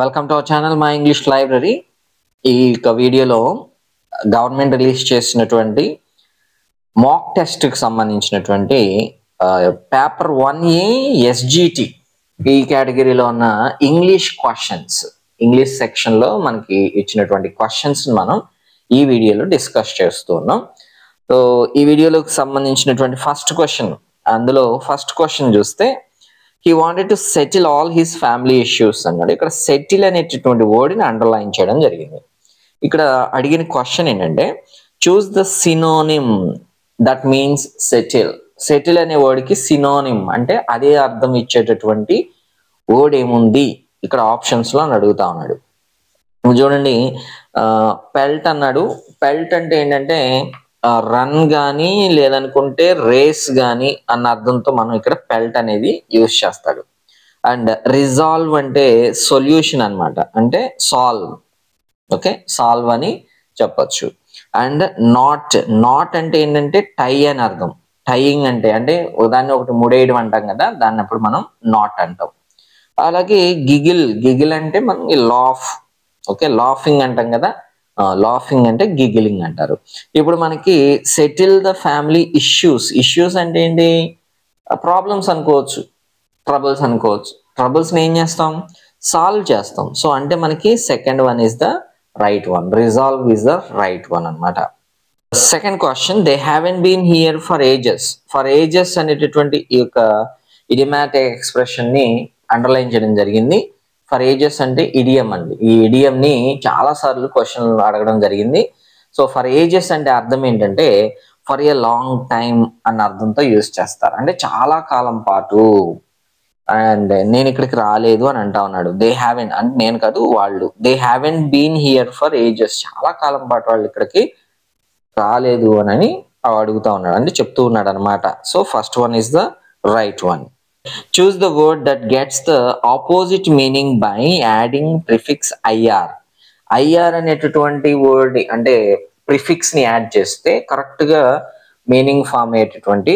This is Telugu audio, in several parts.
Welcome to our channel my English library. ఈ వీడియోలో గవర్నమెంట్ రిలీజ్ చేసినటువంటి మాక్ టెస్ట్కి సంబంధించినటువంటి పేపర్ 1A SGT ఈ కేటగిరీలో ఉన్న ఇంగ్లీష్ క్వశ్చన్స్, ఇంగ్లీష్ సెక్షన్లో మనకి ఇచ్చినటువంటి క్వశ్చన్స్ మనం ఈ వీడియోలో డిస్కస్ చేస్తూ ఉన్నాం. సో ఈ వీడియోలోకి సంబంధించినటువంటి ఫస్ట్ క్వశ్చన్, అందులో ఫస్ట్ క్వశ్చన్ చూస్తే he wanted to settle all his family issues అన్నాడు. ఇక్కడ సెటిల్ అనేటటువంటి వర్డ్ని అండర్లైన్ చేయడం జరిగింది. ఇక్కడ అడిగిన క్వశ్చన్ ఏంటంటే choose the synonym that means settle. Settle అనే వర్డ్కి సినోనిమ్ అంటే అదే అర్థం ఇచ్చేటటువంటి వర్డ్ ఏముంది ఇక్కడ ఆప్షన్స్లో అని అడుగుతా ఉన్నాడు. చూడండి, పెల్ట్ అన్నాడు. పెల్ట్ అంటే ఏంటంటే రన్ కానీ లేదనుకుంటే రేస్ కానీ అన్న అర్థంతో మనం ఇక్కడ పెల్ట్ అనేది యూజ్ చేస్తాడు. అండ్ రిజాల్వ్ అంటే సొల్యూషన్ అనమాట, అంటే సాల్వ్. ఓకే, సాల్వ్ అని చెప్పచ్చు. అండ్ నాట్, నాట్ అంటే ఏంటంటే టై అని అర్థం. టైయింగ్ అంటే దాన్ని ఒకటి ముడేయడం అంటాం కదా, దాన్ని అప్పుడు మనం నాట్ అంటాం. అలాగే గిగిల్, గిగిల్ అంటే మనం లాఫ్. ఓకే, లాఫింగ్ అంటాం కదా, లాఫింగ్ అంటే గిగిలింగ్ అంటారు. ఇప్పుడు మనకి settle the family issues. Issues అంటే ఏంటి? ప్రాబ్లమ్స్ అనుకోవచ్చు, ట్రబుల్స్ అనుకోవచ్చు. ట్రబుల్స్ని ఏం చేస్తాం? సాల్వ్ చేస్తాం. సో అంటే మనకి second one is the right one. Resolve is the right one అనమాట. Second question, they haven't been here for ages. For ages అనేటటువంటి ఈ యొక్క ఇడియామాటిక్ ఎక్స్ప్రెషన్ ని అండర్లైన్ చేయడం జరిగింది. ఫర్ ఏజెస్ అంటే ఇడియం అండి. ఈ ఇడియం ని చాలా సార్లు క్వశ్చన్ అడగడం జరిగింది. సో ఫర్ ఏజెస్ అంటే అర్థం ఏంటంటే ఫర్ ఏ లాంగ్ టైమ్ అన్న అర్థంతో యూజ్ చేస్తారు, అంటే చాలా కాలం పాటు. అండ్ నేను ఇక్కడికి రాలేదు అని అంటా ఉన్నాడు. దే హ్యావెంట్ అంటే నేను కాదు, వాళ్ళు. They haven't been here for ages, చాలా కాలం పాటు వాళ్ళు ఇక్కడికి రాలేదు అని అడుగుతా ఉన్నాడు, అంటే చెప్తూ ఉన్నాడు అనమాట. So first one is the right one. Choose the word that gets the opposite meaning by adding prefix IR. IR అనేటటువంటి వర్డ్ అంటే ప్రిఫిక్స్ ని యాడ్ చేస్తే కరెక్ట్ గా మీనింగ్ ఫామ్ అయ్యేటటువంటి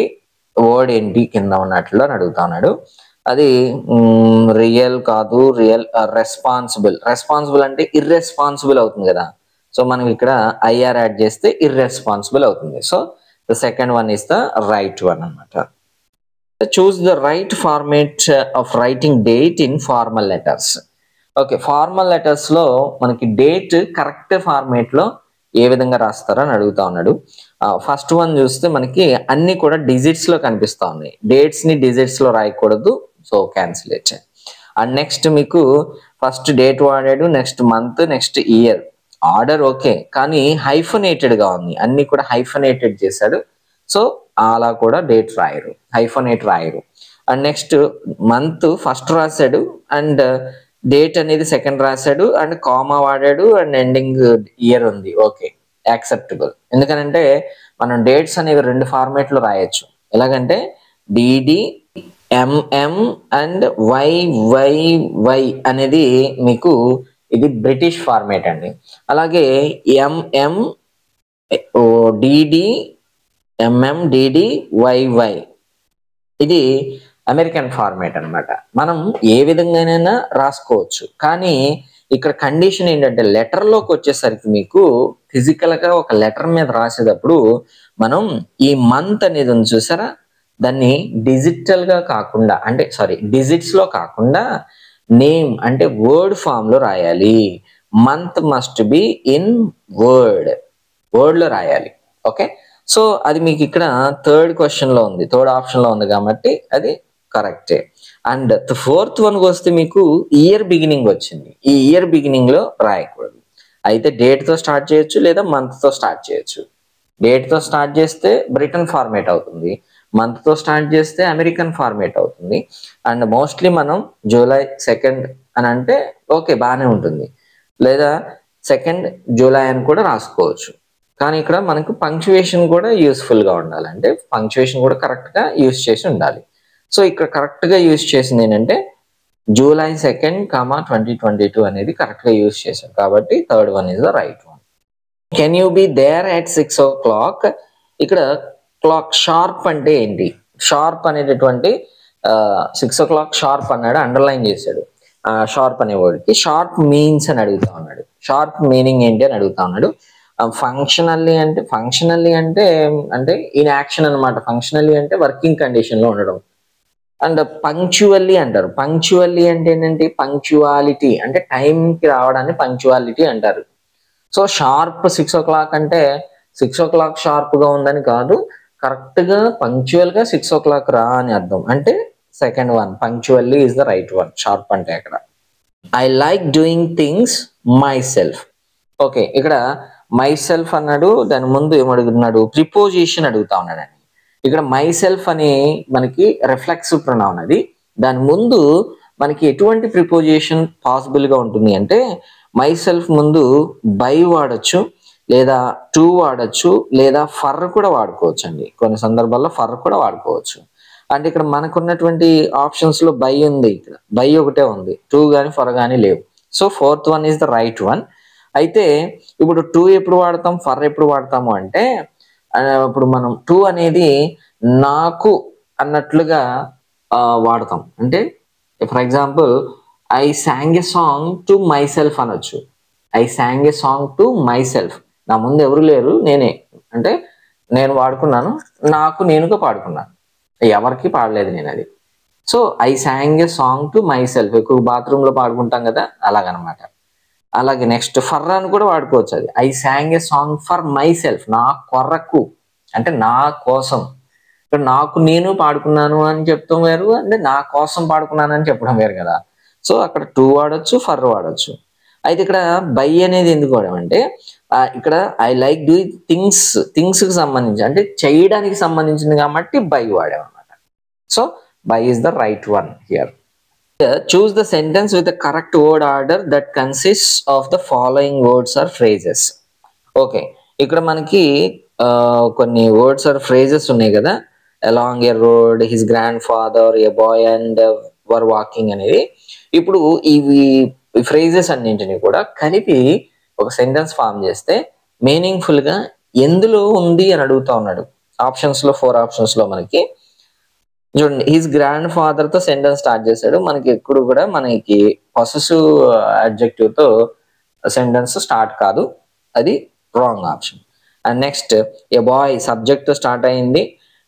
వర్డ్ ఏంటి కింద ఉన్నట్లు అని అడుగుతా ఉన్నాడు. అది రియల్ కాదు, రియల్. రెస్పాన్సిబుల్. రెస్పాన్సిబుల్ అంటే ఇర్రెస్పాన్సిబుల్ అవుతుంది కదా, సో మనం ఇక్కడ IR యాడ్ చేస్తే ఇర్రెస్పాన్సిబుల్ అవుతుంది. So the second one is the right one అన్నమాట. Choose the right format of writing date in formal letters. Okay, formal letters లో మనకి డేట్ కరెక్ట్ ఫార్మేట్ లో ఏ విధంగా రాస్తారో అని అడుగుతా ఉన్నాడు. ఫస్ట్ వన్ చూస్తే మనకి అన్ని కూడా డిజిట్స్ లో కనిపిస్తా ఉన్నాయి. డేట్స్ ని డిజిట్స్ లో రాయకూడదు, so cancel it. And next మీకు ఫస్ట్ డేట్ వాడాడు, next month, next year. Order okay, కానీ హైఫనేటెడ్ గా ఉంది, అన్ని కూడా హైఫనేటెడ్ చేశాడు. సో అలా కూడా డేట్ రాయరు, హైఫనేట్ రాయరు. అండ్ నెక్స్ట్ మంత్ ఫస్ట్ రాశాడు, అండ్ డేట్ అనేది సెకండ్ రాశాడు, అండ్ కామా వాడాడు, అండ్ ఎండింగ్ ఇయర్ ఉంది. Okay, acceptable. ఎందుకనంటే మనం డేట్స్ అనేవి రెండు ఫార్మేట్ లో రాయొచ్చు. ఎలాగంటే డిడి, ఎంఎం అండ్ వైవైవై అనేది మీకు ఇది బ్రిటిష్ ఫార్మేట్ అండి. అలాగే ఎంఎం డిడి, ఎంఎండిడి, వైవై ఇది అమెరికన్ ఫార్మేట్ అనమాట. మనం ఏ విధంగానైనా రాసుకోవచ్చు, కానీ ఇక్కడ కండిషన్ ఏంటంటే లెటర్లోకి వచ్చేసరికి మీకు ఫిజికల్గా ఒక లెటర్ మీద రాసేటప్పుడు మనం ఈ మంత్ అనేది ఉంది చూసారా, దాన్ని డిజిటల్గా కాకుండా, అంటే డిజిట్స్లో కాకుండా నేమ్ అంటే వర్డ్ ఫామ్లో రాయాలి. మంత్ మస్ట్ బి ఇన్ వర్డ్లో రాయాలి. ఓకే, సో అది మీకు ఇక్కడ థర్డ్ క్వశ్చన్ లో ఉంది, థర్డ్ ఆప్షన్ లో ఉంది కాబట్టి అది కరెక్టే. అండ్ ఫోర్త్ వన్కి వస్తే మీకు ఇయర్ బిగినింగ్ వచ్చింది. ఈ ఇయర్ బిగినింగ్ లో రాయకూడదు. అయితే డేట్ తో స్టార్ట్ చేయొచ్చు లేదా మంత్ తో స్టార్ట్ చేయొచ్చు. డేట్ తో స్టార్ట్ చేస్తే బ్రిటన్ ఫార్మేట్ అవుతుంది, మంత్ తో స్టార్ట్ చేస్తే అమెరికన్ ఫార్మేట్ అవుతుంది. అండ్ మోస్ట్లీ మనం జూలై 2 అని అంటే ఓకే బాగానే ఉంటుంది, లేదా 2 జూలై అని కూడా రాసుకోవచ్చు. కానీ ఇక్కడ మనకు పంక్చువేషన్ కూడా యూస్ఫుల్ గా ఉండాలి, అంటే పంక్చువేషన్ కూడా కరెక్ట్ గా యూజ్ చేసి ఉండాలి. సో ఇక్కడ కరెక్ట్ గా యూజ్ చేసింది ఏంటంటే జూలై 2, 2022 అనేది కరెక్ట్ గా యూజ్ చేశాం, కాబట్టి third one is the right one. Can you be there at 6 o'clock? ఇక్కడ క్లాక్ షార్ప్ అంటే ఏంటి? షార్ప్ అనేటటువంటి 6 o'clock షార్ప్ అన్నాడు, అండర్లైన్ చేశాడు. షార్ప్ అనే వర్డ్కి షార్ప్ మీన్స్ అని అడుగుతా ఉన్నాడు. షార్ప్ మీనింగ్ ఏంటి అని అడుగుతా ఉన్నాడు. ఫంక్షనల్లీ అంటే అంటే ఇన్ యాక్షన్ అనమాట. ఫంక్షనల్లీ అంటే వర్కింగ్ కండిషన్ లో ఉండడం. అండ్ పంక్చువల్లీ అంటారు. పంక్చువల్లీ అంటే ఏంటంటే పంక్చువాలిటీ అంటే టైంకి రావడాన్ని పంక్చువాలిటీ అంటారు. సో షార్ప్ 6 o'clock అంటే 6 o'clock షార్ప్ గా ఉందని కాదు, కరెక్ట్ గా పంక్చువల్ గా 6 o'clock రా అని అర్థం. అంటే second one punctually is the right one. Sharp అంటే అక్కడ I like doing things myself. Okay, ఇక్కడ మై సెల్ఫ్ అన్నాడు, దాని ముందు ఏమడుగుతున్నాడు, ప్రిపోజిషన్ అడుగుతా ఉన్నాడండి. ఇక్కడ మై సెల్ఫ్ అని మనకి రిఫ్లెక్సివ్ ప్రొనౌన్. అది దాని ముందు మనకి ఎటువంటి ప్రిపోజిషన్ పాసిబుల్ గా ఉంటుంది అంటే మై సెల్ఫ్ ముందు బై వాడచ్చు, లేదా టు వాడచ్చు, లేదా ఫర్ కూడా వాడుకోవచ్చు అండి. కొన్ని సందర్భాల్లో ఫర్ కూడా వాడుకోవచ్చు. అంటే ఇక్కడ మనకున్నటువంటి ఆప్షన్స్ లో బై ఉంది, ఇక్కడ బై ఒకటే ఉంది, టూ కానీ ఫర్ కానీ లేవు. So fourth one is the right one. అయితే ఇప్పుడు టూ ఎప్పుడు వాడతాం, ఫర్ ఎప్పుడు వాడతాము అంటే ఇప్పుడు మనం టూ అనేది నాకు అన్నట్లుగా వాడతాం. అంటే for example I sang a song to myself అనొచ్చు. I sang a song to myself. నా ముందు ఎవరు లేరు, నేనే, అంటే నేను వాడుకున్నాను, నాకు నేనుగా పాడుకున్నాను, ఎవరికి పాడలేదు నేను అది. So I sang a song to my self, ఎక్కువ బాత్రూమ్ లో పాడుకుంటాం కదా, అలాగనమాట. అలాగే నెక్స్ట్ ఫర్ అని కూడా వాడుకోవచ్చు. అది I sang a song for my self, నా కొరకు అంటే నా కోసం. ఇక్కడ నాకు నేను పాడుకున్నాను అని చెప్తాం వేరు, అంటే నా కోసం పాడుకున్నాను అని చెప్పడం వేరు కదా. సో అక్కడ టూ వాడచ్చు, ఫర్ వాడచ్చు. అయితే ఇక్కడ బై అనేది ఎందుకు వాడమంటే ఇక్కడ ఐ లైక్ డూ థింగ్స్ కి సంబంధించి అంటే చేయడానికి సంబంధించింది కాబట్టి బై వాడామన్నమాట. So by is the right one here. Choose the sentence with the correct word order that consists of the following words or phrases. Okay, ఇక్కడ మనకి కొన్ని వర్డ్స్ ఆర్ ఫ్రేజెస్ ఉన్నాయి కదా. Along a road, his grand father, a boy and were walking అనేది. ఇప్పుడు ఇవి ఫ్రేజెస్ అన్నింటినీ కూడా కలిపి ఒక సెంటెన్స్ ఫామ్ చేస్తే మీనింగ్ఫుల్ గా ఎందులో ఉంది అని అడుగుతా ఉన్నాడు. ఆప్షన్స్ లో 4 ఆప్షన్స్ లో మనకి చూడండి, హిస్ గ్రాండ్ ఫాదర్ తో సెంటెన్స్ స్టార్ట్ చేశాడు. మనకి ఎప్పుడు కూడా మనకి పొసెసివ్ అడ్జెక్టివ్ తో సెంటెన్స్ స్టార్ట్ కాదు, అది wrong option. And next a boy subject తో స్టార్ట్ అయింది.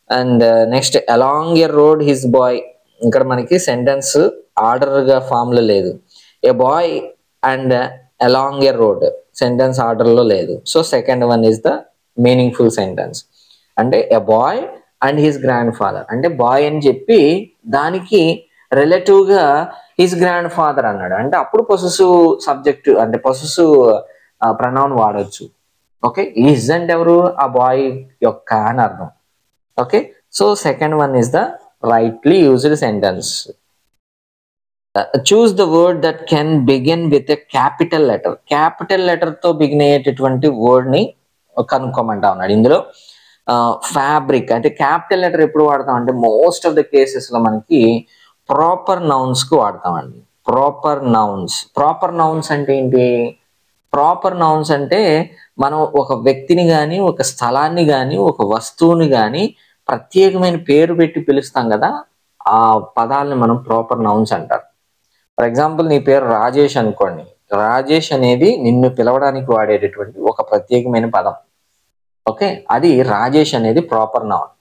And next along a road his boy, ఇక్కడ మనకి సెంటెన్స్ ఆర్డర్ గా ఫామ్ లో లేదు. A boy and along a road sentence order లో లేదు. So second one is the meaningful sentence. అంటే a boy and his grand father అంటే బాయ్ అని చెప్పి దానికి రిలేటివ్ గా హిస్ గ్రాండ్ ఫాదర్ అన్నాడు అంటే అప్పుడు పొసెసివ్ సబ్జెక్ట్ అంటే పొసెసివ్ ప్రనౌన్ వాడొచ్చు. ఓకే, హిస్ అంటే ఎవరు, ఆ బాయ్ యొక్క అని అర్థం. Okay, so second one is the rightly used sentence. Choose the word that can begin with a capital letter. Capital letter తో బిగిన్ అయ్యేటటువంటి వర్డ్ ని కనుక్కోమంటా ఉన్నాడు. ఇందులో ఫ్యాబ్రిక్ అంటే క్యాపిటల్ లెటర్ ఎప్పుడు వాడతాం అంటే మోస్ట్ ఆఫ్ ద కేసెస్ లో మనకి ప్రాపర్ నౌన్స్ కు వాడతామండి. ప్రాపర్ నౌన్స్ అంటే ఏంటి? ప్రాపర్ నౌన్స్ అంటే మనం ఒక వ్యక్తిని కానీ, ఒక స్థలాన్ని కానీ, ఒక వస్తువుని కానీ ప్రత్యేకమైన పేరు పెట్టి పిలుస్తాం కదా, ఆ పదాలని మనం ప్రాపర్ నౌన్స్ అంటారు. ఫర్ ఎగ్జాంపుల్ నీ పేరు రాజేష్ అనుకోండి, రాజేష్ అనేది నిన్ను పిలవడానికి వాడేటటువంటి ఒక ప్రత్యేకమైన పదం. ఓకే, అది రాజేష్ అనేది ప్రాపర్ నౌన్.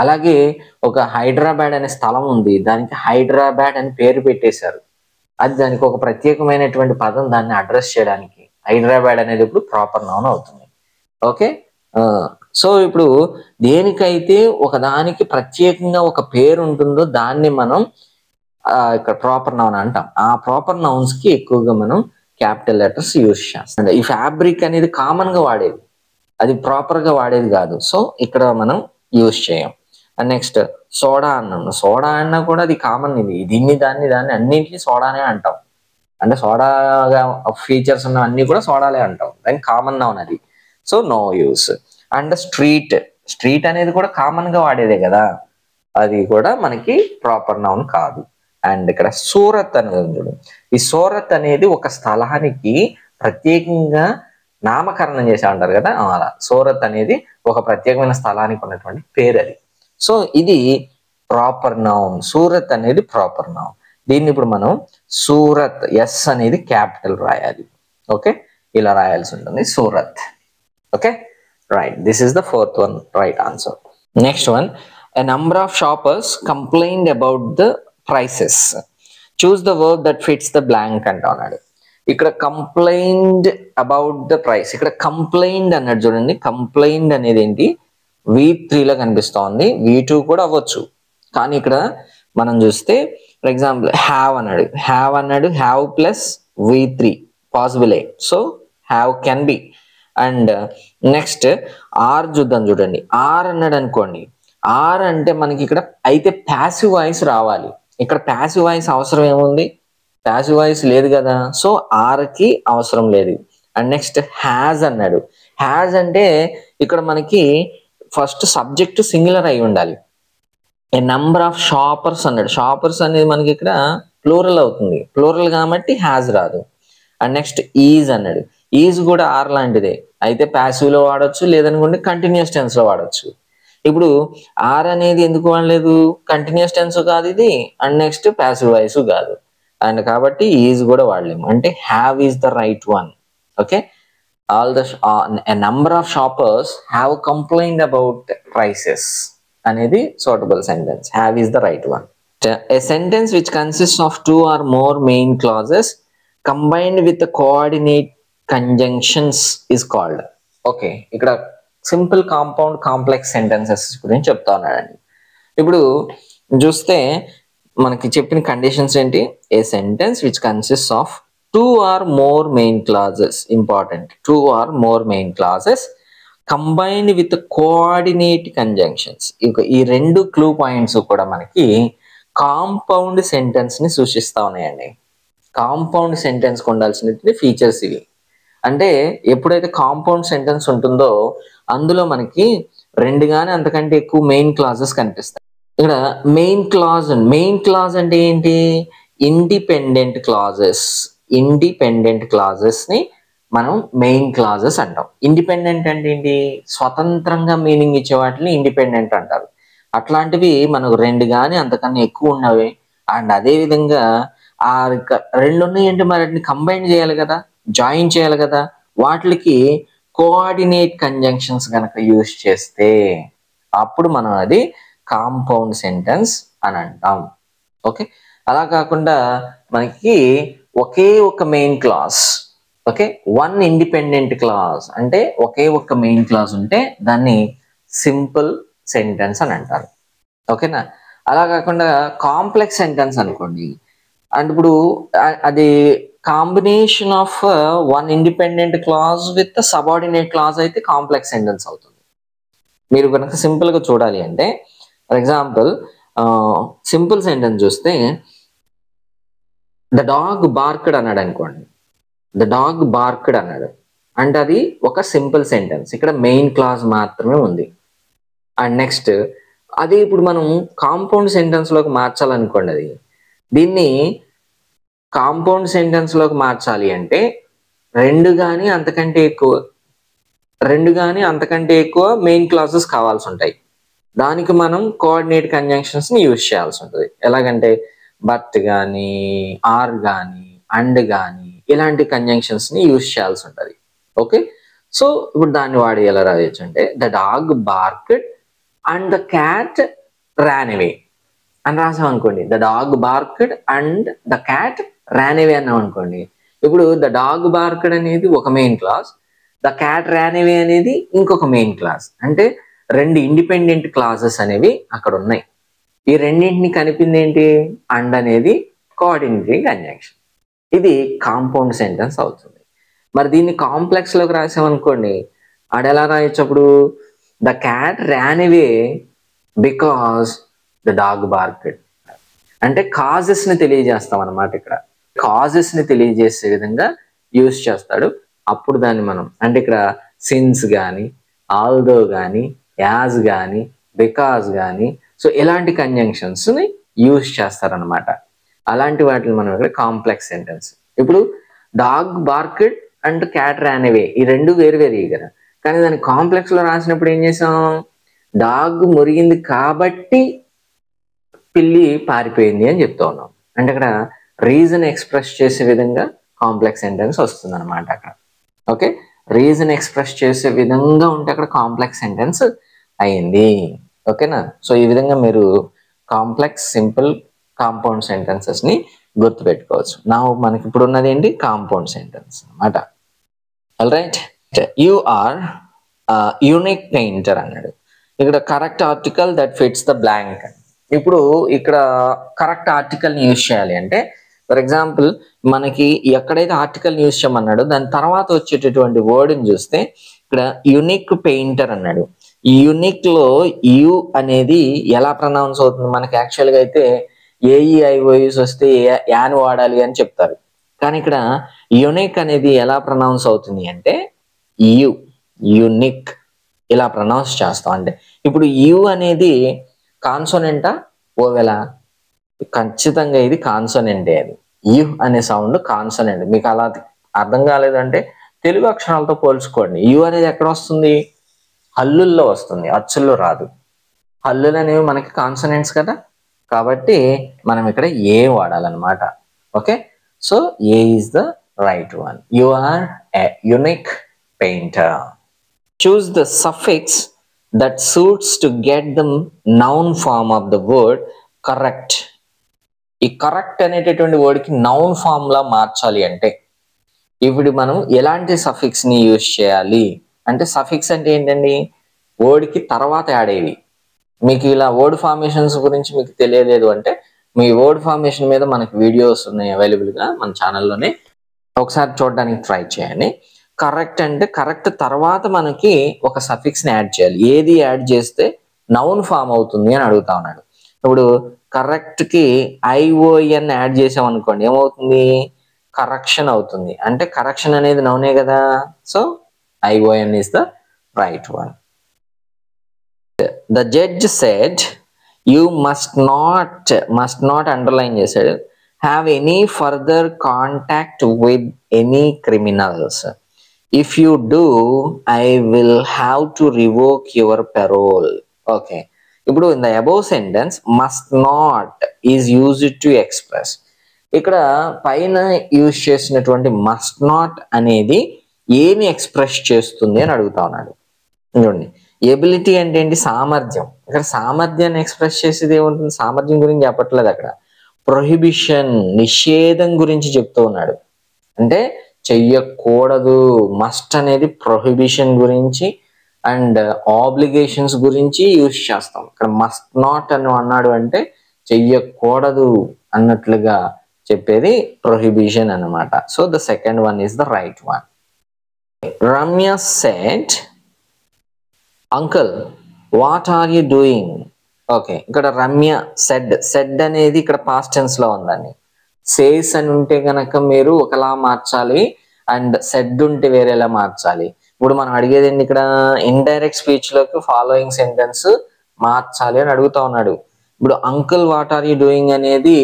అలాగే ఒక హైదరాబాద్ అనే స్థలం ఉంది, దానికి హైదరాబాద్ అని పేరు పెట్టేశారు, అది దానికి ఒక ప్రత్యేకమైనటువంటి పదం దాన్ని అడ్రస్ చేయడానికి. హైదరాబాద్ అనేది ఇప్పుడు ప్రాపర్ నౌన్ అవుతుంది. ఓకే, సో ఇప్పుడు దేనికైతే ఒక దానికి ప్రత్యేకంగా ఒక పేరు ఉంటుందో దాన్ని మనం ఇక్కడ ప్రాపర్ నౌన్ అంటాం. ఆ ప్రాపర్ నౌన్స్ కి ఎక్కువగా మనం క్యాపిటల్ లెటర్స్ యూజ్ చేస్తాం. ఈ ఫ్యాబ్రిక్ అనేది కామన్ గా వాడేది, అది ప్రాపర్ గా వాడేది కాదు. సో ఇక్కడ మనం యూజ్ చేయం. అండ్ నెక్స్ట్ సోడా అన్నాం. సోడా అన్నా కూడా అది కామన్, ఇది దీన్ని దాన్ని అన్నింటినీ సోడానే అంటాం. అంటే సోడాగా ఫీచర్స్ ఉన్న అన్ని కూడా సోడాలే అంటాం, దాని కామన్ నౌన్ అది. So no use. And street అనేది కూడా కామన్ గా వాడేదే కదా, అది కూడా మనకి ప్రాపర్ నౌన్ కాదు. అండ్ ఇక్కడ సూరత్ అనేది, ఈ సూరత్ అనేది ఒక స్థలానికి ప్రత్యేకంగా నామకరణం చేసి అంటారు కదా, అలా సూరత్ అనేది ఒక ప్రత్యేకమైన స్థలానికి ఉన్నటువంటి పేరు అది. సో ఇది ప్రాపర్ నౌన్, సూరత్ అనేది ప్రాపర్ నౌన్. దీన్ని ఇప్పుడు మనం సూరత్, ఎస్ అనేది క్యాపిటల్ రాయాలి. ఓకే, ఇలా రాయాల్సి ఉంటుంది Surat. Okay, right. This is the fourth one, right answer. Next one, a number of shoppers complained about the prices. Choose the verb that fits the blank అంట అన్నాడు. ఇక్కడ కంప్లైండ్ అబౌట్ ద ప్రైస్, ఇక్కడ కంప్లైండ్ అన్నాడు చూడండి. కంప్లైండ్ అనేది ఏంటి, V3 లో కనిపిస్తోంది, V2 కూడా అవ్వచ్చు. కానీ ఇక్కడ మనం చూస్తే ఫర్ ఎగ్జాంపుల్ హ్యావ్ అన్నాడు, హ్యావ్ ప్లస్ V3 పాసిబులే, so have can be. And next are చూద్దాం చూడండి. ఆర్ అన్నాడు అనుకోండి, ఆర్ అంటే మనకి ఇక్కడ అయితే ప్యాసివ్ వాయిస్ రావాలి. ఇక్కడ ప్యాసివ్ వాయిస్ అవసరం ఏముంది, ప్యాసివ్ వాయిస్ లేదు కదా, సో ఆర్కి అవసరం లేదు. అండ్ నెక్స్ట్ హ్యాజ్ అన్నాడు. హ్యాజ్ అంటే ఇక్కడ మనకి ఫస్ట్ సబ్జెక్ట్ సింగులర్ అయి ఉండాలి. ఏ నంబర్ ఆఫ్ షాపర్స్ అన్నాడు. షాపర్స్ అనేది మనకి ఇక్కడ ప్లూరల్ అవుతుంది, ప్లూరల్ కాబట్టి హ్యాజ్ రాదు. అండ్ నెక్స్ట్ ఈజ్ అన్నాడు. ఈజ్ కూడా ఆర్ లాంటిదే, అయితే ప్యాసివ్ లో వాడచ్చు, లేదనుకుంటే కంటిన్యూస్ టెన్స్ లో వాడచ్చు. ఇప్పుడు ఆర్ అనేది ఎందుకు వాడలేదు, కంటిన్యూస్ టెన్స్ కాదు ఇది, అండ్ నెక్స్ట్ ప్యాసివ్ వాయిస్ కాదు, అండ్ కాబట్టి ఈజ్ కూడా వాడలేము. అంటే have is the right one. Okay, all the a number of shoppers have complained about prices అనేది suitable sentence. Have is the right one. A sentence which consists of two or more main clauses combined with the coordinate conjunctions is called. Okay, ఇక్కడ సింపుల్, కాంపౌండ్, కాంప్లెక్స్ సెంటెన్సెస్ గురించి చెప్తా ఉన్నాడండి. ఇప్పుడు చూస్తే మనకి చెప్పిన కండిషన్స్ ఏంటి, a sentence which consist of two or more main clauses, important, two or more main clauses combined with the coordinate conjunctions. ఈ రెండు క్లూ పాయింట్స్ కూడా మనకి కాంపౌండ్ సెంటెన్స్ ని సూచిస్తా ఉన్నాయండి. కాంపౌండ్ సెంటెన్స్ ఉండాల్సిన ఫీచర్స్ ఇవి. అంటే ఎప్పుడైతే కాంపౌండ్ సెంటెన్స్ ఉంటుందో అందులో మనకి రెండు గానీ అంతకంటే ఎక్కువ మెయిన్ క్లాజెస్ కనిపిస్తాయి. ఇక్కడ మెయిన్ క్లాజ్ అంటే ఏంటి, ఇండిపెండెంట్ క్లాజెస్. ఇండిపెండెంట్ క్లాజెస్ ని మనం మెయిన్ క్లాజెస్ అంటాం. ఇండిపెండెంట్ అంటే ఏంటి, స్వతంత్రంగా మీనింగ్ ఇచ్చే వాటిని ఇండిపెండెంట్ అంటారు. అట్లాంటివి మనకు రెండు గానీ అంతకన్నా ఎక్కువ ఉన్నవి. అండ్ అదే విధంగా ఆ రెండు ఉన్నాయంటే మరి వాటిని కంబైన్ చేయాలి కదా, జాయిన్ చేయాలి కదా, వాటికి కోఆర్డినేట్ కంజంక్షన్స్ కనుక యూజ్ చేస్తే అప్పుడు మనం అది కాంపౌండ్ సెంటెన్స్ అని అంటాం. ఓకే, అలా కాకుండా మనకి ఒకే ఒక main class, okay, one independent class అంటే ఒకే ఒక మెయిన్ క్లాస్ ఉంటే దాన్ని సింపుల్ సెంటెన్స్ అని అంటారు. ఓకేనా, అలా కాకుండా కాంప్లెక్స్ సెంటెన్స్ అనుకోండి, అండ్ ఇప్పుడు అది combination of one independent clause with subordinate clause అయితే కాంప్లెక్స్ సెంటెన్స్ అవుతుంది. మీరు కనుక సింపుల్ గా చూడాలి అంటే ఫర్ ఎగ్జాంపుల్ సింపుల్ సెంటెన్స్ చూస్తే ద డాగ్ బార్క్డ్ అన్నాడు అనుకోండి, ద డాగ్ బార్క్డ్ అన్నాడు అంటే అది ఒక సింపుల్ సెంటెన్స్, ఇక్కడ మెయిన్ క్లాజ్ మాత్రమే ఉంది. అండ్ నెక్స్ట్ అది ఇప్పుడు మనం కాంపౌండ్ సెంటెన్స్ లోకి మార్చాలనుకోండి, అది దీన్ని కాంపౌండ్ సెంటెన్స్ లోకి మార్చాలి అంటే రెండు గానీ అంతకంటే ఎక్కువ మెయిన్ క్లాసెస్ కావాల్సి ఉంటాయి. దానికి మనం కోఆర్డినేట్ కంజంక్షన్స్ ని యూజ్ చేయాల్సి ఉంటుంది. ఎలాగంటే బట్ కానీ, ఆర్ కానీ, అండ్ కానీ ఇలాంటి కంజంక్షన్స్ ని యూజ్ చేయాల్సి ఉంటుంది. ఓకే, సో ఇప్పుడు దాన్ని వాడి ఎలా రాయొచ్చు అంటే the dog barked and the cat ran away అని రాసాం అనుకోండి. The dog barked and the cat ran away అన్నాం అనుకోండి. ఇప్పుడు ద డాగ్ బార్క్డ్ అనేది ఒక main clause, the cat ran away అనేది ఇంకొక మెయిన్ క్లాస్. అంటే రెండు ఇండిపెండెంట్ క్లాసెస్ అనేవి అక్కడ ఉన్నాయి. ఈ రెండింటిని కలిపింది ఏంటి, అండ్ అనేది కోఆర్డినేటింగ్ కంజంక్షన్. ఇది కాంపౌండ్ సెంటెన్స్ అవుతుంది. మరి దీన్ని కాంప్లెక్స్ లోకి రాసామనుకోండి, అది ఎలా రాయొచ్చు అప్పుడు the cat ran away because the dog barked. అంటే కాజెస్ ని తెలియజేస్తాం అన్నమాట. ఇక్కడ కాజెస్ ని తెలియజేసే విధంగా యూజ్ చేస్తాడు. అప్పుడు దాన్ని మనం అంటే ఇక్కడ సిన్స్ కానీ, ఆల్దో కానీ, యాజ్ కానీ, బికాజ్ కానీ, సో ఇలాంటి కంజంక్షన్స్ ని యూజ్ చేస్తారనమాట. అలాంటి వాటిని మనం ఇక్కడ కాంప్లెక్స్ సెంటెన్స్. ఇప్పుడు dog barked and cat ran away ఈ రెండు వేరు కదా, కానీ దాన్ని కాంప్లెక్స్ లో రాసినప్పుడు ఏం చేసాం, డాగ్ మురిగింది కాబట్టి పిల్లి పారిపోయింది అని చెప్తా ఉన్నాం. అంటే అక్కడ రీజన్ ఎక్స్ప్రెస్ చేసే విధంగా కాంప్లెక్స్ సెంటెన్స్ వస్తుంది అనమాట అక్కడ. ఓకే, రీజన్ ఎక్స్ప్రెస్ చేసే విధంగా ఉంటే అక్కడ కాంప్లెక్స్ సెంటెన్స్ అయింది. ఓకేనా? సో ఈ విధంగా మీరు కాంప్లెక్స్, సింపుల్, కాంపౌండ్ సెంటెన్సెస్ ని గుర్తుపెట్టుకోవచ్చు. నా మనకి ఇప్పుడు ఉన్నది ఏంటి? కాంపౌండ్ సెంటెన్స్ అనమాట. All right, you are unique painter అన్నాడు. ఇక్కడ correct article that fits the blank. ఇప్పుడు ఇక్కడ కరెక్ట్ ఆర్టికల్ని యూజ్ చేయాలి అంటే, ఫర్ ఎగ్జాంపుల్ మనకి ఎక్కడైతే ఆర్టికల్ యూజ్ చేయమన్నాడో దాని తర్వాత వచ్చేటటువంటి వర్డ్ని చూస్తే ఇక్కడ యునిక్ పెయింటర్ అన్నాడు. ఈ యునిక్ లో యు అనేది ఎలా ప్రొనౌన్స్ అవుతుంది? మనకి యాక్చువల్గా అయితే ఏఈఐఓయూస్ వస్తే యాన్ వాడాలి అని చెప్తారు, కానీ ఇక్కడ యునిక్ అనేది ఎలా ప్రొనౌన్స్ అవుతుంది అంటే యు, యునిక్ ఇలా ప్రొనౌన్స్ చేస్తాం. అంటే ఇప్పుడు యు అనేది కాన్సోనెంటా ఓవెలా? ఖచ్చితంగా ఇది కాన్సోనెంటే. అది యు అనే సౌండ్ కాన్సోనెంట్. మీకు అలా అర్థం కాలేదంటే తెలుగు అక్షరాలతో పోల్చుకోండి. యు అనేది ఎక్కడ వస్తుంది? హల్లుల్లో వస్తుంది, అచ్చుల్లో రాదు. హల్లులు అనేవి మనకి కాన్సోనెంట్స్ కదా, కాబట్టి మనం ఇక్కడ ఏ వాడాలన్నమాట. Okay, so a is the right one. You are a unique painter. Choose the suffix that suits to get the noun form of the word correct. ఈ కరెక్ట్ అనేటటువంటి వర్డ్కి నౌన్ ఫామ్ లా మార్చాలి అంటే ఇప్పుడు మనం ఎలాంటి సఫిక్స్ ని యూజ్ చేయాలి అంటే, సఫిక్స్ అంటే ఏంటండి? వర్డ్కి తర్వాత యాడ్ అయ్యేవి. మీకు ఇలా వర్డ్ ఫార్మేషన్స్ గురించి మీకు తెలియలేదు అంటే మీ వర్డ్ ఫార్మేషన్ మీద మనకి వీడియోస్ ఉన్నాయి అవైలబుల్గా మన ఛానల్లోనే, ఒకసారి చూడడానికి ట్రై చేయండి. కరెక్ట్ అంటే కరెక్ట్ తర్వాత మనకి ఒక సఫిక్స్ని యాడ్ చేయాలి. ఏది యాడ్ చేస్తే నౌన్ ఫామ్ అవుతుంది అని అడుగుతా ఉన్నాడు. ఇప్పుడు కరెక్ట్కి ఐఓఎన్ యాడ్ చేసాం అనుకోండి, ఏమవుతుంది? కరెక్షన్ అవుతుంది. అంటే కరెక్షన్ అనేది నౌనే కదా, so ION is the right one. The judge said you must not underline చేశాడు, have any further contact with any criminals. If you do, I will have to revoke your parole. Okay. ఇప్పుడు in the above sentence, must not is used to express. ఇక్కడ పైన యూజ్ చేసినటువంటి must not అనేది ఏమి ఎక్స్ప్రెస్ చేస్తుంది అని అడుగుతా ఉన్నాడు. చూడండి, ఎబిలిటీ అంటే ఏంటి? సామర్థ్యం. ఇక్కడ సామర్థ్యాన్ని ఎక్స్ప్రెస్ చేసేది ఏముంటుంది? సామర్థ్యం గురించి చెప్పట్లేదు అక్కడ, ప్రొహిబిషన్, నిషేధం గురించి చెప్తూ ఉన్నాడు. అంటే చెయ్యకూడదు. మస్ట్ అనేది ప్రొహిబిషన్ గురించి అండ్ ఆబ్లిగేషన్స్ గురించి యూజ్ చేస్తాం. ఇక్కడ మస్ట్ నాట్ అని అన్నాడు అంటే చెయ్యకూడదు అన్నట్లుగా చెప్పేది ప్రొహిబిషన్ అన్నమాట. So the second one is the right one. Ramya said uncle what are you doing. Okay, ఇక్కడ రమ్య సెడ్ అనేది ఇక్కడ పాస్ట్ టెన్స్ లో ఉందండి. సేస్ అని ఉంటే గనక మీరు ఒకలా మార్చాలి, అండ్ సెడ్ ఉంటే వేరేలా మార్చాలి. ఇప్పుడు మనం అడిగేది ఏంటి? ఇక్కడ ఇండైరెక్ట్ స్పీచ్ లోకి ఫాలోయింగ్ సెంటెన్స్ మార్చాలి అని అడుగుతా ఉన్నాడు. ఇప్పుడు uncle what are you doing అనేది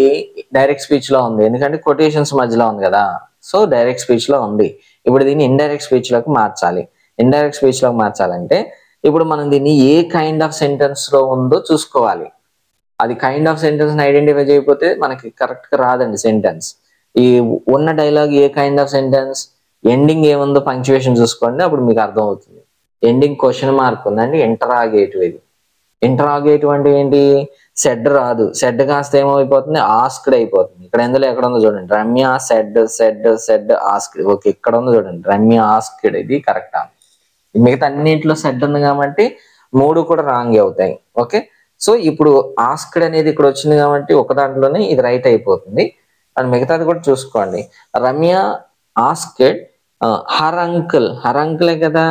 డైరెక్ట్ స్పీచ్ లో ఉంది, ఎందుకంటే కొటేషన్స్ మధ్యలో ఉంది కదా, సో డైరెక్ట్ స్పీచ్ లో ఉంది. ఇప్పుడు దీన్ని ఇండైరెక్ట్ స్పీచ్ లోకి మార్చాలి. ఇండైరెక్ట్ స్పీచ్ లోకి మార్చాలంటే ఇప్పుడు మనం దీన్ని ఏ కైండ్ ఆఫ్ సెంటెన్స్ లో ఉందో చూసుకోవాలి. అది కైండ్ ఆఫ్ సెంటెన్స్ ఐడెంటిఫై చేయకపోతే మనకి కరెక్ట్ గా రాదండి సెంటెన్స్. ఈ ఉన్న dialogue A kind of sentence, ending ఏముందో పంక్చువేషన్ చూసుకోండి, అప్పుడు మీకు అర్థం అవుతుంది. ఎండింగ్ క్వశ్చన్ మార్క్ ఉందండి, ఇంటరాగేటివ్. ఇది ఇంటరాగేటివ్ అంటే ఏంటి? సెడ్ రాదు, సెడ్ కాస్త ఏమైపోతుంది? ఆస్క్డ్ అయిపోతుంది. ఇక్కడ ఎందులో ఎక్కడ ఉందో చూడండి, రమ్య సెడ్ ఆస్క్డ్. ఓకే, ఇక్కడ ఉందో చూడండి, రమ్య ఆస్క్డ్. ఇది కరెక్టా? మిగతా అన్నింటిలో సెడ్ ఉంది కాబట్టి మూడు కూడా రాంగ్ అవుతాయి. ఓకే, సో ఇప్పుడు ఆస్క్డ్ అనేది ఇక్కడ వచ్చింది కాబట్టి ఒక దాంట్లోనే ఇది రైట్ అయిపోతుంది, అండ్ మిగతాది కూడా చూసుకోండి. రమ్య ఆస్క్డ్ హర్ అంకులే కదా.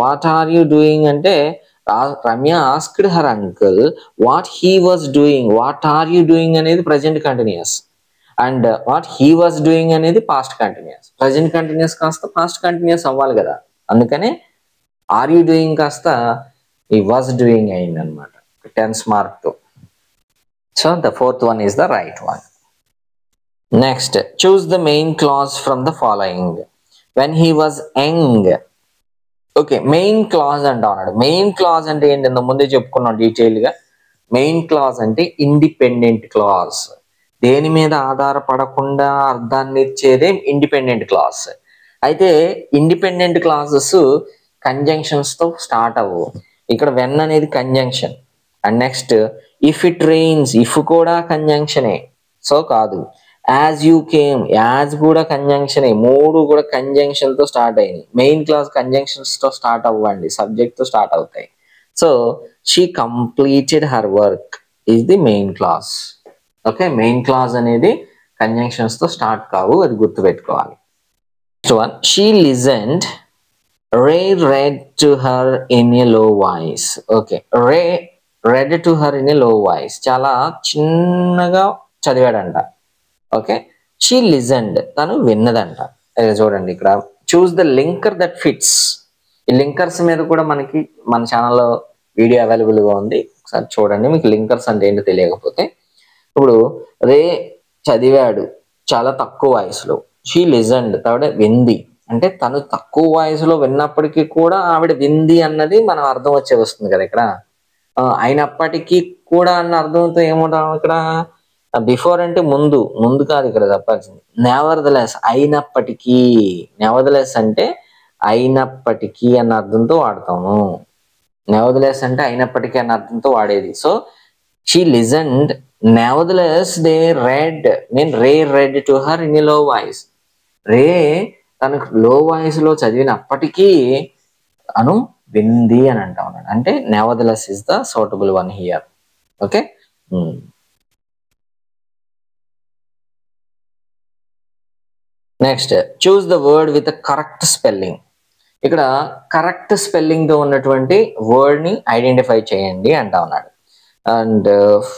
వాట్ ఆర్ యూ డూయింగ్ అంటే Ramya asked her uncle what he was doing. What are you doing అనేది present continuous, and what he was doing అనేది పాస్ట్ కంటిన్యూస్. ప్రజెంట్ కంటిన్యూస్ కాస్త పాస్ట్ కంటిన్యూస్ అవ్వాలి కదా, అందుకనే ఆర్ యూ డూయింగ్ కాస్త ఈ వాజ్ డూయింగ్ అయింది అనమాట, టెన్స్ మార్క్ తో. So the fourth one is the right one. Next, choose the main clause from the following. When he was young. Okay, main clause అంటా ఉన్నాడు. మెయిన్ క్లాజ్ అంటే ఏంటంటే ముందే చెప్పుకున్నాం డీటెయిల్ గా. మెయిన్ క్లాజ్ అంటే ఇండిపెండెంట్ క్లాజ్. దేని మీద ఆధారపడకుండా అర్థాన్ని ఇచ్చేదే ఇండిపెండెంట్ క్లాస్. అయితే ఇండిపెండెంట్ క్లాసెస్ కంజంక్షన్స్ తో స్టార్ట్ అవ్వవు. ఇక్కడ వెన్ అనేది conjunction. And next if it rains, if కూడా కంజంక్షనే, సో కాదు. యాజ్ యూ కేమ్, యాజ్ కూడా కంజంక్షనే, మూడు కూడా కంజంక్షన్ తో స్టార్ట్ అయ్యింది. మెయిన్ క్లాస్ కంజంక్షన్స్ తో స్టార్ట్ అవ్వండి, సబ్జెక్ట్ తో స్టార్ట్ అవుతాయి. So she completed her work is the main class. Okay, main class అనేది కంజంక్షన్స్ తో స్టార్ట్ కావు, అది గుర్తుపెట్టుకోవాలి. Next one, she listened, reread to her in a low voice. Okay, reread to her in a low voice, చాలా చిన్నగా చదివాడంట. ఓకే, షీ లిజన్డ్, తను విన్నదంట. చూడండి ఇక్కడ, choose the linker that fits. ఈ లింకర్స్ మీద కూడా మనకి మన ఛానల్లో వీడియో అవైలబుల్గా ఉంది, ఒకసారి చూడండి మీకు లింకర్స్ అంటే ఏంటో తెలియకపోతే. ఇప్పుడు రే చదివాడు చాలా తక్కువ వాయిస్లో, షీ లిజన్డ్ ఆవిడ వింది, అంటే తను తక్కువ వాయిస్లో విన్నప్పటికీ కూడా ఆవిడ వింది అన్నది మనం అర్థం వచ్చే వస్తుంది కదా ఇక్కడ. అయినప్పటికీ కూడా అన్న అర్థంతో ఏముంటాం ఇక్కడ, బిఫోర్ అంటే ముందు, ముందు కాదు ఇక్కడ చెప్పాల్సింది. నెవర్దలెస్, అయినప్పటికీ. నెవర్దలెస్ అంటే అయినప్పటికీ అన్న అర్థంతో వాడతాము. నెవర్దలెస్ అంటే అయినప్పటికీ అన్న అర్థంతో వాడేది. So she listened, nevertheless they red, mean ray red to her in లో వాయిస్. రే తనకు లో వాయిస్ లో చదివినప్పటికీ అను వింది అని అంటా ఉన్నాడు. అంటే nevertheless is the suitable one here. Okay, next choose the word with correct spelling. ఇక్కడ కరెక్ట్ స్పెల్లింగ్ తో ఉన్నటువంటి వర్డ్ ని ఐడెంటిఫై చేయండి అంటా ఉన్నాడు. And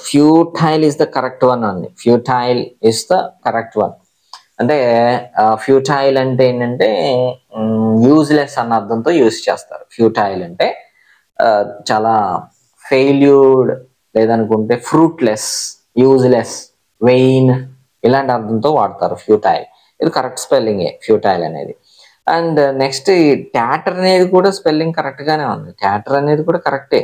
futile is the correct one అండి. Futile is the correct one. అంటే ఫ్యూటైల్ అంటే ఏంటంటే యూజ్లెస్ అన్న అర్థంతో యూజ్ చేస్తారు. ఫ్యూటైల్ అంటే చాలా ఫెయిల్యూర్డ్, లేదనుకుంటే ఫ్రూట్లెస్, యూజ్లెస్, వెయిన్, ఇలాంటి అర్థంతో వాడతారు ఫ్యూటైల్. ఇది కరెక్ట్ స్పెల్లింగే ఫ్యూటైల్ అనేది. అండ్ నెక్స్ట్ ఈ టాటర్ అనేది కూడా స్పెల్లింగ్ కరెక్ట్ గానే ఉంది. టాటర్ అనేది కూడా కరెక్టే,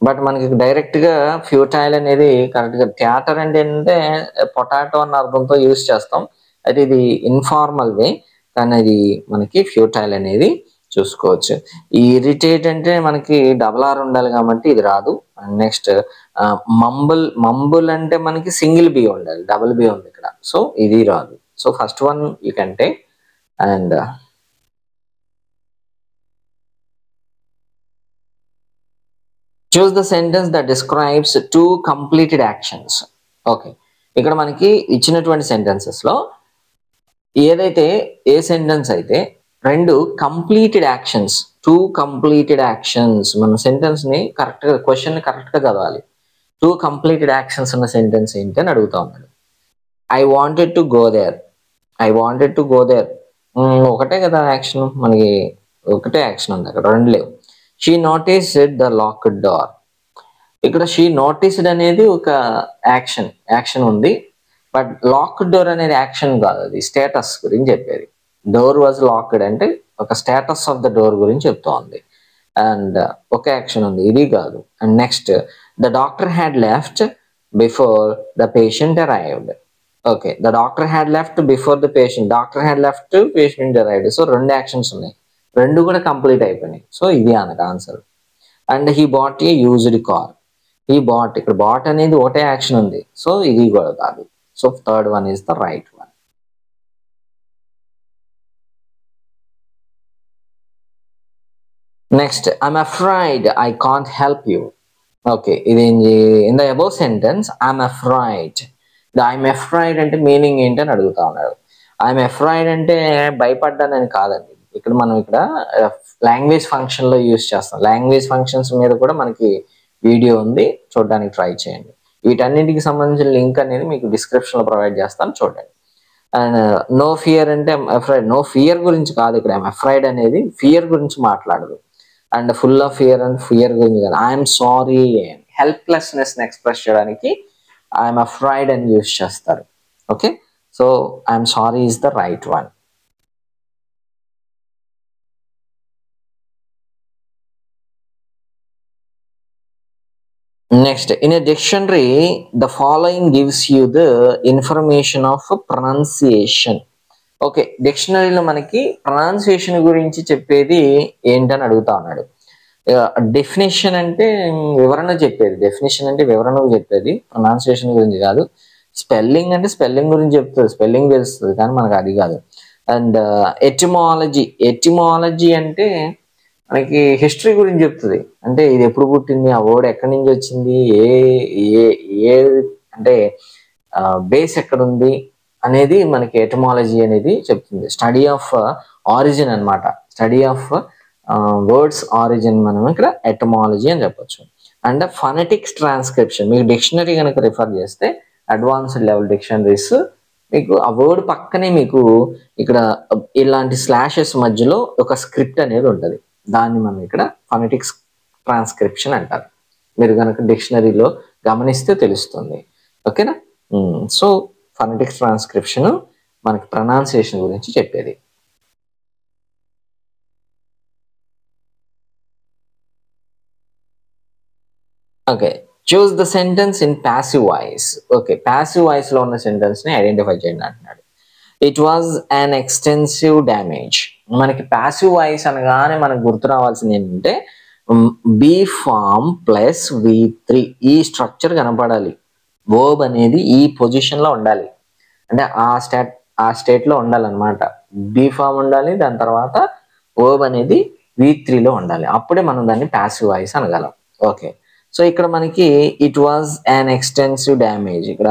బట్ మనకి డైరెక్ట్ గా ఫ్యూటైల్ అనేది కరెక్ట్ గా. టాటర్ అంటే ఏంటంటే పొటాటో అన్న అర్థంతో యూజ్ చేస్తాం, అయితే ఇది ఇన్ఫార్మల్ వే, కానీ అది మనకి ఫ్యూటైల్ అనేది చూసుకోవచ్చు. ఈ ఇరిటేట్ అంటే మనకి డబల్ ఆర్ ఉండాలి కాబట్టి ఇది రాదు. నెక్స్ట్ మంబుల్, మంబుల్ అంటే మనకి సింగిల్ బి ఉండాలి, డబుల్ బి ఉంది ఇక్కడ, సో ఇది రాదు. So first one you can take. And choose the sentence that describes two completed actions. Okay, ఇక్కడ మనకి ఇచ్చినటువంటి సెంటెన్సెస్ లో ఏదైతే ఏ సెంటెన్స్ అయితే రెండు completed actions, two completed actions, మన సెంటెన్స్ ని కరెక్ట్ గా, క్వశ్చన్ ని కరెక్ట్ గా చదవాలి. టూ కంప్లీటెడ్ యాక్షన్స్ ఉన్న సెంటెన్స్ ఏంటి అని అడుగుతా ఉన్నాడు. I wanted to go there, I wanted to go there, ఒకటే కదా యాక్షన్, మనకి ఒకటే యాక్షన్ ఉంది అక్కడ, రెండు లేవు. She noticed the locked door. ఇక్కడ షీ నోటీస్డ్ అనేది ఒక యాక్షన్, యాక్షన్ ఉంది, బట్ లాక్డ్ డోర్ అనేది యాక్షన్ కాదు, అది స్టేటస్ గురించి చెప్పేది. డోర్ వాజ్ లాక్డ్ అంటే ఒక స్టేటస్ ఆఫ్ ద డోర్ గురించి చెప్తా ఉంది. అండ్ ఒక యాక్షన్ ఉంది, ఇది కాదు. And next the doctor had left before the patient arrived. Okay, the doctor had left before the patient, doctor had left, patient arrived. So రెండు యాక్షన్స్ ఉన్నాయి, రెండు కూడా కంప్లీట్ అయిపోయినాయి. సో ఇది అనక answer. And he bought a used car. ఈ బాట్, ఇక్కడ బాట్ అనేది ఒకటే యాక్షన్ ఉంది, సో ఇది కూడా కాదు. So third one is the right one. Next I'm afraid I can't help you. Okay, ఇది in the above sentence I'm afraid. I'm afraid అంటే మీనింగ్ ఏంటి అని అడుగుతా ఉన్నాడు. ఐఎమ్ అఫ్రైడ్ అంటే భయపడ్డానని కాదండి. ఇక్కడ మనం ఇక్కడ లాంగ్వేజ్ ఫంక్షన్ లో యూజ్ చేస్తాం. లాంగ్వేజ్ ఫంక్షన్స్ మీద కూడా మనకి వీడియో ఉంది, చూడడానికి ట్రై చేయండి. వీటన్నింటికి సంబంధించిన లింక్ అనేది మీకు డిస్క్రిప్షన్ లో ప్రొవైడ్ చేస్తాను, చూడండి. అండ్ నో ఫియర్ అంటే అఫ్రైడ్, నో ఫియర్ గురించి కాదు ఇక్కడ. ఐఎమ్ అఫ్రైడ్ అనేది ఫియర్ గురించి మాట్లాడదు. And full of fear and fear గురించి కాదు. ఐఎమ్ సారీ, హెల్ప్లెస్నెస్ ని ఎక్స్ప్రెస్ చేయడానికి ఐఎమ్ అఫ్రైడ్ అని యూజ్ చేస్తారు. Okay, so I'm sorry is the right one. Next, in a dictionary, the following gives you the information of pronunciation. Okay, డిక్షనరీలో మనకి ప్రొనౌన్సియేషన్ గురించి చెప్పేది ఏంటని అడుగుతా ఉన్నాడు. డెఫినేషన్ అంటే వివరణ చెప్పేది, డెఫినేషన్ అంటే వివరణ చెప్పేది, ప్రొనౌన్సియేషన్ గురించి కాదు. స్పెల్లింగ్ అంటే స్పెల్లింగ్ గురించి చెప్తుంది, స్పెల్లింగ్ తెలుస్తుంది, కానీ మనకు అది కాదు. అండ్ ఎటిమాలజీ అంటే మనకి హిస్టరీ గురించి చెప్తుంది, అంటే ఇది ఎప్పుడు పుట్టింది, ఆ వర్డ్ ఎక్కడి నుంచి వచ్చింది, ఏ ఏ ఏ అంటే బేస్ ఎక్కడుంది అనేది మనకి ఎటమాలజీ అనేది చెప్తుంది. స్టడీ ఆఫ్ ఆరిజిన్ అన్నమాట, స్టడీ ఆఫ్ వర్డ్స్ ఆరిజిన్ మనం ఇక్కడ ఎటమాలజీ అని చెప్పొచ్చు. అండ్ ఫనెటిక్స్ ట్రాన్స్క్రిప్షన్, మీకు డిక్షనరీ కనుక రిఫర్ చేస్తే అడ్వాన్స్డ్ లెవెల్ డిక్షనరీస్ మీకు ఆ వర్డ్ పక్కనే మీకు ఇక్కడ ఇలాంటి స్లాషెస్ మధ్యలో ఒక స్క్రిప్ట్ అనేది ఉంటుంది, దాన్ని మనం ఇక్కడ ఫనెటిక్స్ ట్రాన్స్క్రిప్షన్ అంటారు. మీరు కనుక డిక్షనరీలో గమనిస్తే తెలుస్తుంది. ఓకేనా? సో ఫనెటిక్స్ ట్రాన్స్క్రిప్షన్ మనకి ప్రొనౌన్సియేషన్ గురించి చెప్పేది. Okay, choose the sentence in passive voice. Okay, passive voice లో ఉన్న సెంటెన్స్ ని ఐడెంటిఫై చేయండి అంటున్నాడు. It was an extensive damage. మనకి ప్యాసివ్ వాయిస్ అనగానే మనకు గుర్తు రావాల్సింది ఏంటంటే బీ ఫార్మ్ ప్లస్ V3 ఈ స్ట్రక్చర్ కనపడాలి. వర్బ్ అనేది ఈ పొజిషన్ లో ఉండాలి, అంటే ఆ స్టేట్ లో ఉండాలన్నమాట. బీ ఫార్మ్ ఉండాలి, దాని తర్వాత వర్బ్ అనేది V3 లో ఉండాలి, అప్పుడే మనం దాన్ని ప్యాసివ్ వాయిస్ అనగలం. ఓకే, సో ఇక్కడ మనకి it was an extensive damage, ఇక్కడ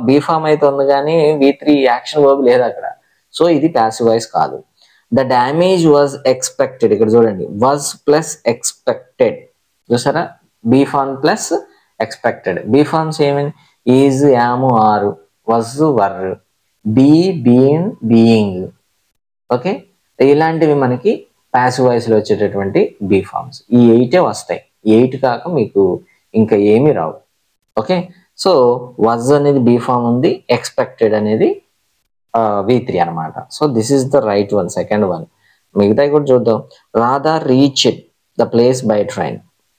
బీ ఫార్మ్ అయితే ఉంది కానీ V3 యాక్షన్ వర్బ్ లేదు అక్కడ, సో ఇది ప్యాసివ్ వాయిస్ కాదు. ద డ్యామేజ్ వాజ్ ఎక్స్పెక్టెడ్, ఇక్కడ చూడండి వాజ్ ప్లస్ ఎక్స్పెక్టెడ్, చూసారా, be form plus expected. Be forms ఏమని is, am, are, was, were, be, been, being. Okay, ఇలాంటివి మనకి ప్యాసివ్ వాయిస్ లో వచ్చేటటువంటి బీ ఫార్మ్స్ ఈ 8 వస్తాయి, 8 కాక మీకు ఇంకా ఏమీ రావు. ఓకే, సో వజ్ అనేది బీ ఫార్మ్ ఉంది, ఎక్స్పెక్టెడ్ అనేది V3 అనమాట. So this is the right one, second one. మిగతాయి కూడా చూద్దాం. Radha reached the place by train,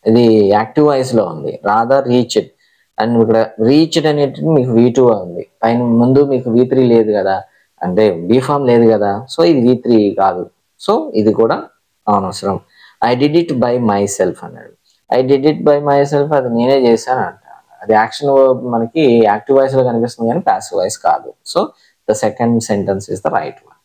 ఇది యాక్టివ్ వాయిస్ లో ఉంది, రాధా రీచ్డ్. అండ్ ఇక్కడ రీచ్డ్ అనేది మీకు V2 ఉంది, పైన ముందు మీకు V3 లేదు కదా, అంటే బీ ఫార్మ్ లేదు కదా, సో ఇది V3 కాదు, సో ఇది కూడా అనవసరం. I did it by myself అన్నాడు. I did it by myself, అది నేనే చేశాను అంటాను, అది యాక్షన్ మనకి యాక్టివ్ వాయిస్ లో కనిపిస్తుంది కానీ ప్యాసివ్ వాయిస్ కాదు. So the second sentence is the right one.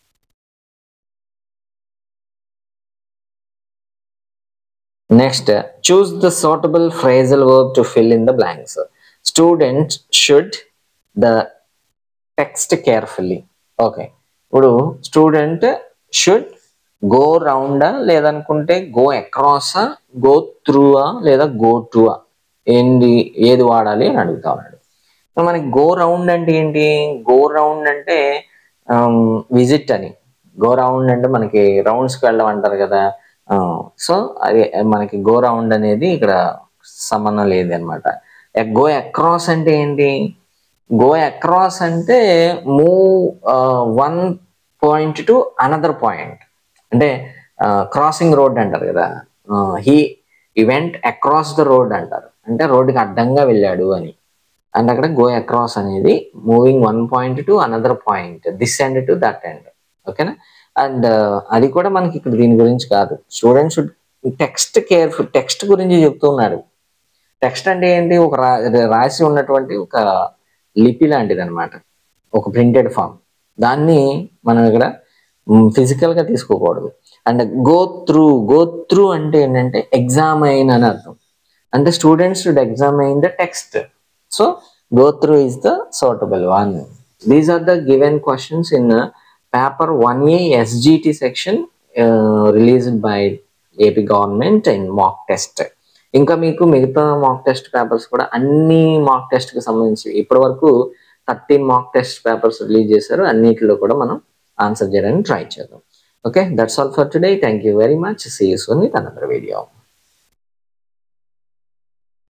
Next, choose the suitable phrasal verb to fill in the blanks. Students should the text carefully. Okay, ఇప్పుడు స్టూడెంట్ షుడ్ గో రౌండ్ లేదనుకుంటే గో అక్రాస్, గో త్రూ లేదా గో టు, ఏది వాడాలి అని అడుగుతా ఉన్నాడు. మనకి గో రౌండ్ అంటే ఏంటి? గో రౌండ్ అంటే విజిట్ అని, గో రౌండ్ అంటే మనకి రౌండ్స్కి వెళ్ళడం అంటారు కదా, సో అది మనకి గో రౌండ్ అనేది ఇక్కడ సంబంధం లేదు అనమాట. గో అక్రాస్ అంటే ఏంటి? గో అక్రాస్ అంటే move one point to another point, అంటే క్రాసింగ్ రోడ్ అంటారు కదా, he went across the road అంటారు, అంటే రోడ్డుకి అడ్డంగా వెళ్ళాడు అని. అండ్ అక్కడ గో అక్రాస్ అనేది moving one point to another point, this end to that end. ఓకేనా? అండ్ అది కూడా మనకి ఇక్కడ దీని గురించి కాదు. Student should text careful, text గురించి చెప్తున్నాడు. టెక్స్ట్ అంటే ఏంటి? ఒక రాసి ఉన్నటువంటి ఒక లిపి లాంటిది అనమాట, ఒక ప్రింటెడ్ ఫామ్. దాన్ని మనం ఇక్కడ ఫిజికల్ గా తీసుకోకూడదు. అండ్ గో త్రూ అంటే ఏంటంటే ఎగ్జామైన్ అని అర్థం, అంటే students should ఎగ్జామైన్ the text. So go through is the suitable one. These are the given questions in paper 1A SGT section released by AP government in mock test. ఇంకా మీకు మిగతా మాక్ టెస్ట్ పేపర్స్ కూడా అన్ని మాక్ టెస్ట్ కి సంబంధించి ఇప్పటి వరకు 13 మాక్ టెస్ట్ పేపర్స్ రిలీజ్ చేశారు, అన్నిటిలో కూడా మనం ఆన్సర్ చేయడానికి ట్రై చేద్దాం. Okay, that's all for today. Thank you very much. See you soon with another video.